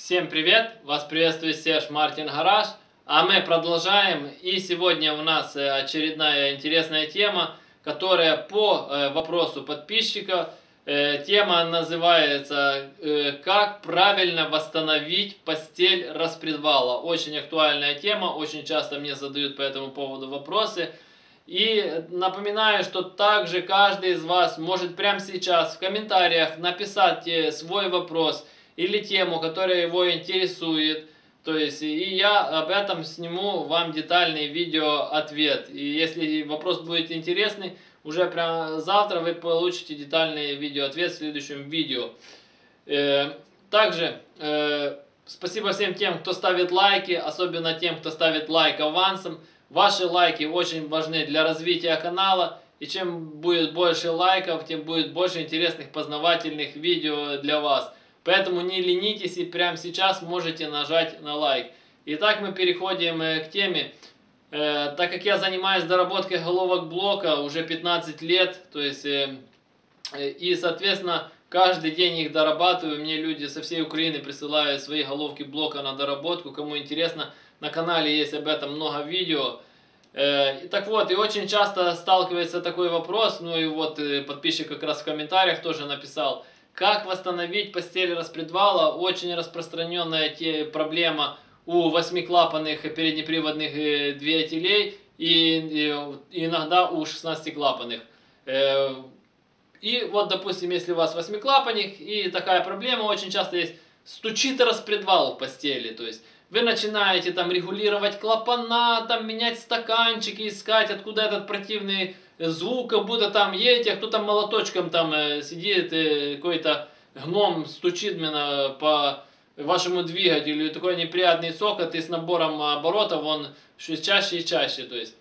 Всем привет! Вас приветствует Серж Мартин Гараж. А мы продолжаем. И сегодня у нас очередная интересная тема, которая по вопросу подписчика. Тема называется «Как правильно восстановить постель распредвала». Очень актуальная тема, очень часто мне задают по этому поводу вопросы. И напоминаю, что также каждый из вас может прямо сейчас в комментариях написать свой вопрос или тему, которая его интересует. То есть, и я об этом сниму вам детальный видео-ответ. И если вопрос будет интересный, уже прямо завтра вы получите детальный видео-ответ в следующем видео. Также спасибо всем тем, кто ставит лайки, особенно тем, кто ставит лайк авансом. Ваши лайки очень важны для развития канала. И чем будет больше лайков, тем будет больше интересных познавательных видео для вас. Поэтому не ленитесь и прямо сейчас можете нажать на лайк. Итак, мы переходим к теме. Так как я занимаюсь доработкой головок блока уже 15 лет, то есть, и соответственно, каждый день их дорабатываю. Мне люди со всей Украины присылают свои головки блока на доработку. Кому интересно, на канале есть об этом много видео. Так вот, и очень часто сталкивается такой вопрос, ну и вот подписчик как раз в комментариях тоже написал, как восстановить постель распредвала. Очень распространенная проблема у 8-клапанных переднеприводных двигателей и иногда у 16-клапанных. И вот, допустим, если у вас 8-клапанник и такая проблема очень часто есть, стучит распредвал в постели, то есть вы начинаете там регулировать клапана, там менять стаканчики, искать, откуда этот противный звук, как будто там едете, а кто-то молоточком там сидит, какой-то гном стучит именно по вашему двигателю, и такой неприятный цокот, и с набором оборотов он чаще и чаще, то есть.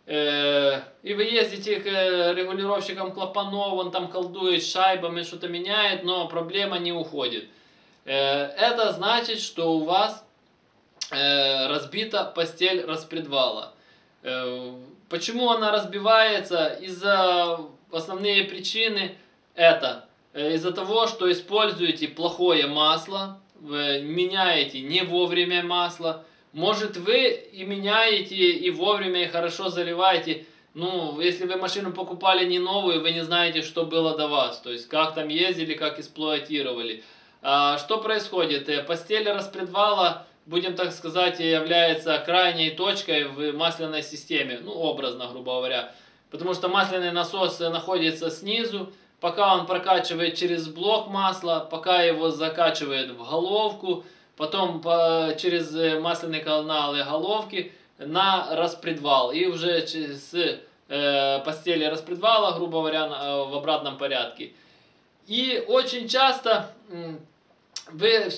И вы ездите к регулировщикам клапанов, он там колдует шайбами, что-то меняет, но проблема не уходит. Это значит, что у вас разбита постель распредвала. Почему она разбивается? Из-за основные причины это из-за того, что используете плохое масло, вы меняете не вовремя масло. Может, вы и меняете, и вовремя, и хорошо заливаете. Ну, если вы машину покупали не новую, вы не знаете, что было до вас. То есть, как там ездили, как эксплуатировали. Что происходит? Постель распредвала, будем так сказать, является крайней точкой в масляной системе. Ну, образно, грубо говоря. Потому что масляный насос находится снизу. Пока он прокачивает через блок масла, пока его закачивает в головку, потом через масляные каналы головки на распредвал. И уже с постели распредвала, грубо говоря, в обратном порядке. И очень часто вы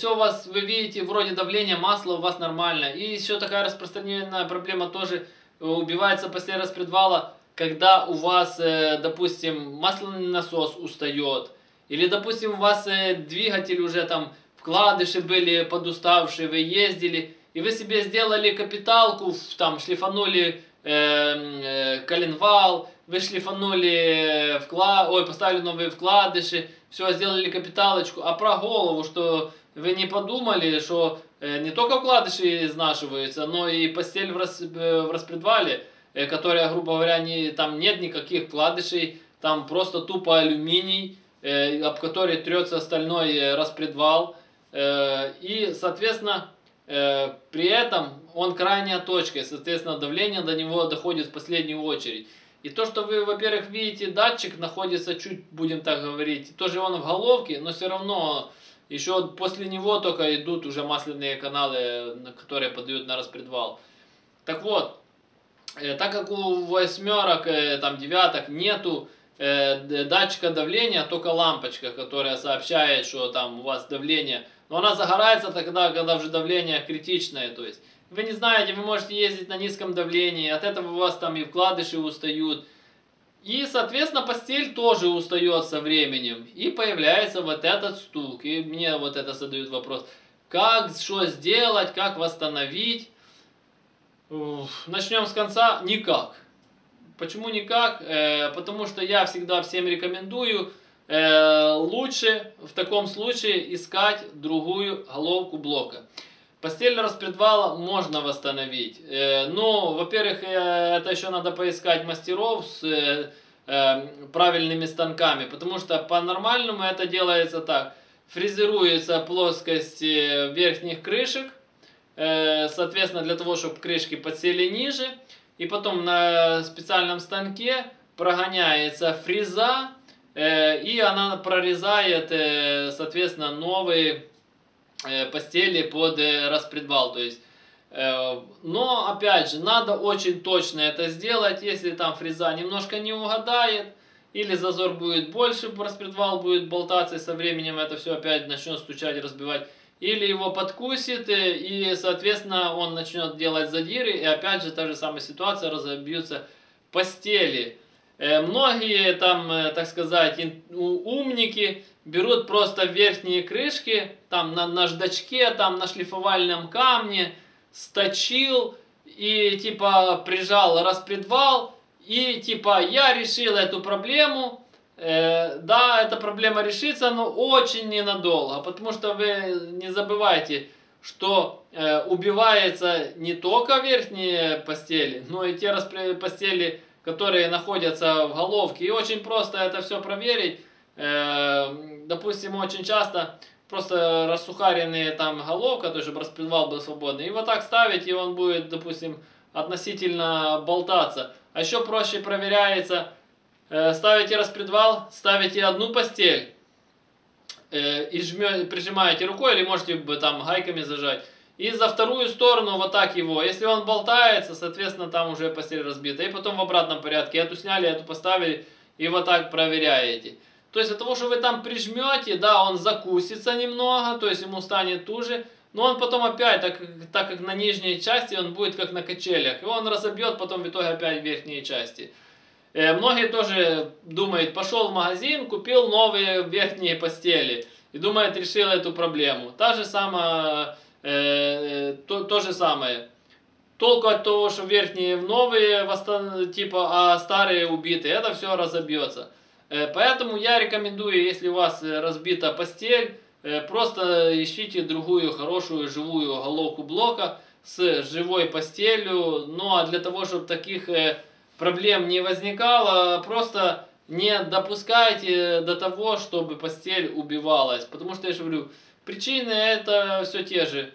видите, вроде давление масла у вас нормально. И еще такая распространенная проблема тоже убивается после распредвала, когда у вас, допустим, масляный насос устает. Или, допустим, у вас двигатель уже там, вкладыши были подуставшие, вы ездили, и вы себе сделали капиталку, там шлифанули коленвал, вы шлифанули поставили новые вкладыши, все, сделали капиталочку, а про голову, что вы не подумали, что не только вкладыши изнашиваются, но и постель в распредвале, которая, грубо говоря, там нет никаких вкладышей, там просто тупо алюминий, об который трется стальной распредвал, и, соответственно, при этом он крайняя точка, и, соответственно, давление до него доходит в последнюю очередь. И то, что вы, во-первых, видите, датчик находится чуть, будем так говорить, тоже он в головке, но все равно еще после него только идут уже масляные каналы, которые подают на распредвал. Так вот, так как у восьмерок, там девяток нету датчика давления, только лампочка, которая сообщает, что там у вас давление, но она загорается тогда, когда уже давление критичное, то есть вы не знаете, вы можете ездить на низком давлении, от этого у вас там и вкладыши устают. И, соответственно, постель тоже устает со временем. И появляется вот этот стук. И мне вот это задают вопрос. Как, что сделать, как восстановить? Начнем с конца. Никак. Почему никак? Потому что я всегда всем рекомендую лучше в таком случае искать другую головку блока. Постель распредвала можно восстановить. Но, во-первых, это еще надо поискать мастеров с правильными станками. Потому что по-нормальному это делается так. Фрезеруется плоскость верхних крышек. Соответственно, для того, чтобы крышки подсели ниже. И потом на специальном станке прогоняется фреза. И она прорезает, соответственно, новые постели под распредвал. То есть, но опять же, надо очень точно это сделать. Если там фреза немножко не угадает, или зазор будет больше, распредвал будет болтаться, и со временем это все опять начнет стучать, разбивать. Или его подкусит, и, соответственно, он начнет делать задиры, и опять же, та же самая ситуация, разобьются постели. Многие там, так сказать, умники берут просто верхние крышки, там на наждачке, там на шлифовальном камне, сточил и типа прижал распредвал, и типа я решил эту проблему. Да, эта проблема решится, но очень ненадолго, потому что вы не забывайте, что убивается не только верхние постели, но и те постели, которые находятся в головке. И очень просто это все проверить. Допустим, очень часто просто рассухаренные там головка, то есть чтобы распредвал был свободный. И вот так ставить, и он будет, допустим, относительно болтаться. А еще проще проверяется. Ставите распредвал, ставите одну постель и прижимаете рукой, или можете там гайками зажать. И за вторую сторону вот так его. Если он болтается, соответственно, там уже постель разбита. И потом в обратном порядке. Эту сняли, эту поставили. И вот так проверяете. То есть от того, что вы там прижмете, да, он закусится немного. То есть ему станет туже. Но он потом опять, так как на нижней части, он будет как на качелях. И он разобьет потом в итоге опять верхние части. Многие тоже думают, пошел в магазин, купил новые верхние постели. И думает, решил эту проблему. То же самое. Толку от того, что верхние новые, типа, а старые убиты, это все разобьется. Поэтому я рекомендую, если у вас разбита постель, просто ищите другую хорошую живую головку блока с живой постелью. Ну а для того, чтобы таких проблем не возникало, просто не допускайте до того, чтобы постель убивалась. Потому что, я же говорю, причины это все те же.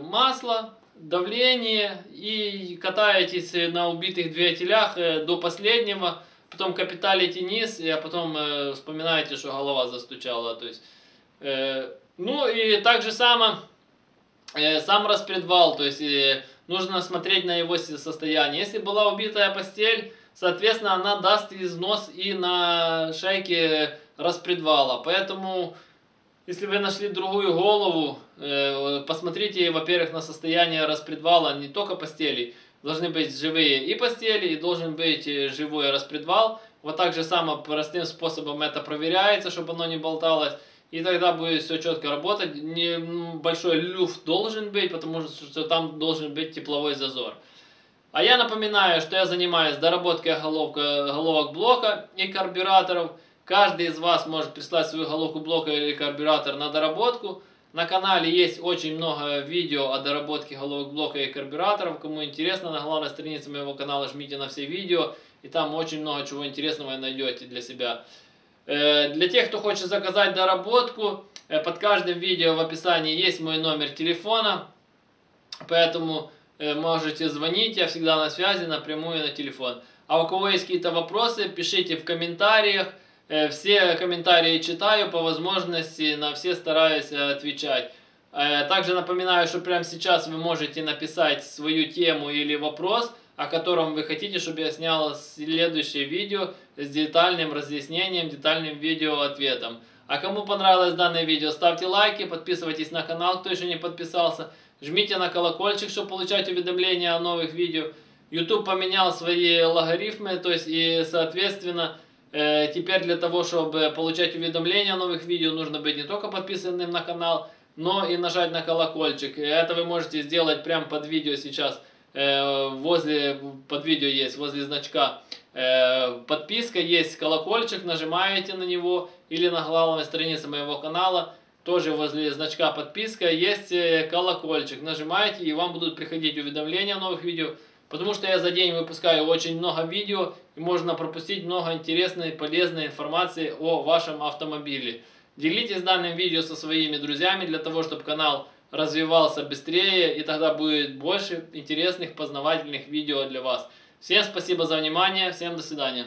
Масло, давление, и катаетесь на убитых двигателях до последнего, потом капиталите низ, а потом вспоминаете, что голова застучала. То есть, ну и так же само сам распредвал, то есть нужно смотреть на его состояние. Если была убитая постель, соответственно, она даст износ и на шейке распредвала. Поэтому, если вы нашли другую голову, посмотрите, во-первых, на состояние распредвала не только постелей. Должны быть живые и постели, и должен быть живой распредвал. Вот так же самым простым способом это проверяется, чтобы оно не болталось. И тогда будет все четко работать. Большой люфт должен быть, потому что там должен быть тепловой зазор. А я напоминаю, что я занимаюсь доработкой головок блока и карбюраторов. Каждый из вас может прислать свою головку блока или карбюратор на доработку. На канале есть очень много видео о доработке головок блока и карбюраторов. Кому интересно, на главной странице моего канала жмите на все видео. И там очень много чего интересного найдете для себя. Для тех, кто хочет заказать доработку, под каждым видео в описании есть мой номер телефона. Поэтому можете звонить, я всегда на связи, напрямую на телефон. А у кого есть какие-то вопросы, пишите в комментариях. Все комментарии читаю, по возможности на все стараюсь отвечать. Также напоминаю, что прямо сейчас вы можете написать свою тему или вопрос, о котором вы хотите, чтобы я снял следующее видео с детальным разъяснением, детальным видео ответом. А кому понравилось данное видео, ставьте лайки, подписывайтесь на канал, кто еще не подписался. Жмите на колокольчик, чтобы получать уведомления о новых видео. YouTube поменял свои логарифмы, то есть и соответственно теперь для того, чтобы получать уведомления о новых видео, нужно быть не только подписанным на канал, но и нажать на колокольчик. И это вы можете сделать прямо под видео сейчас. Под видео есть, возле значка подписка, есть колокольчик, нажимаете на него, или на главной странице моего канала, тоже возле значка подписка, есть колокольчик. Нажимаете, и вам будут приходить уведомления о новых видео. Потому что я за день выпускаю очень много видео, и можно пропустить много интересной, полезной информации о вашем автомобиле. Делитесь данным видео со своими друзьями, для того, чтобы канал развивался быстрее, и тогда будет больше интересных, познавательных видео для вас. Всем спасибо за внимание, всем до свидания.